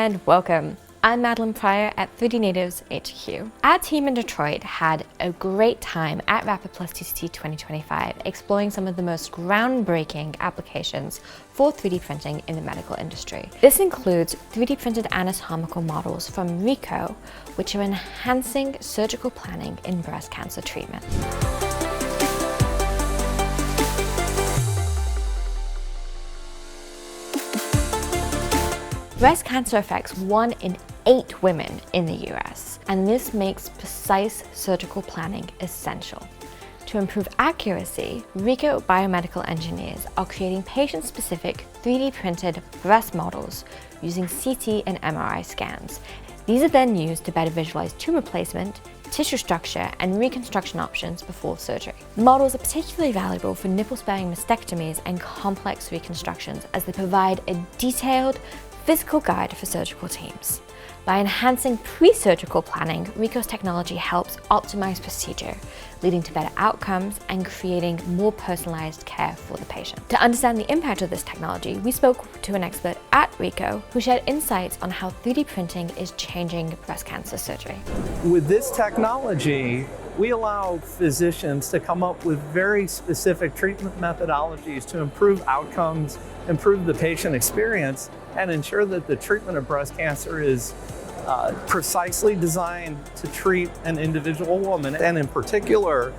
and welcome. I'm Madeline Pryor at 3Dnatives HQ. Our team in Detroit had a great time at RAPID TCT 2025 exploring some of the most groundbreaking applications for 3D printing in the medical industry. This includes 3D printed anatomical models from RICOH, which are enhancing surgical planning in breast cancer treatment. Breast cancer affects 1 in 8 women in the US, and this makes precise surgical planning essential. To improve accuracy, RICOH biomedical engineers are creating patient-specific 3D printed breast models using CT and MRI scans. These are then used to better visualize tumor placement, tissue structure, and reconstruction options before surgery. The models are particularly valuable for nipple-sparing mastectomies and complex reconstructions as they provide a detailed physical guide for surgical teams. By enhancing pre-surgical planning, RICOH's technology helps optimize procedure, leading to better outcomes and creating more personalized care for the patient. To understand the impact of this technology, we spoke to an expert at RICOH who shared insights on how 3D printing is changing breast cancer surgery. With this technology, we allow physicians to come up with very specific treatment methodologies to improve outcomes, improve the patient experience, and ensure that the treatment of breast cancer is precisely designed to treat an individual woman, and in particular,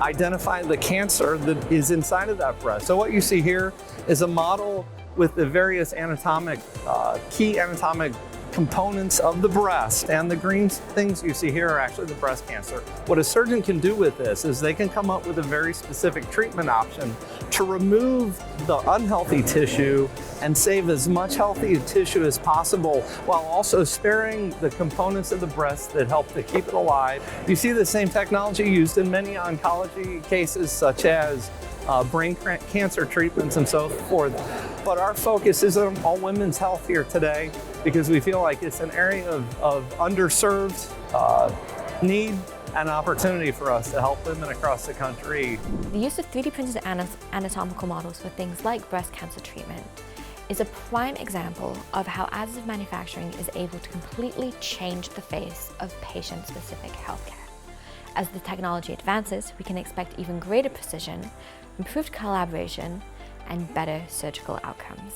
identify the cancer that is inside of that breast. So what you see here is a model with the various key anatomic components of the breast, and the green things you see here are actually the breast cancer. What a surgeon can do with this is they can come up with a very specific treatment option to remove the unhealthy tissue and save as much healthy tissue as possible while also sparing the components of the breast that help to keep it alive. You see the same technology used in many oncology cases such as brain cancer treatments and so forth. But our focus is on all women's health here today because we feel like it's an area of underserved need and opportunity for us to help women across the country. The use of 3D printed anatomical models for things like breast cancer treatment is a prime example of how additive manufacturing is able to completely change the face of patient-specific healthcare. As the technology advances, we can expect even greater precision, improved collaboration, and better surgical outcomes.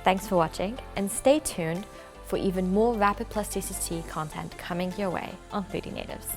Thanks for watching, and stay tuned for even more RAPID TCT content coming your way on 3Dnatives.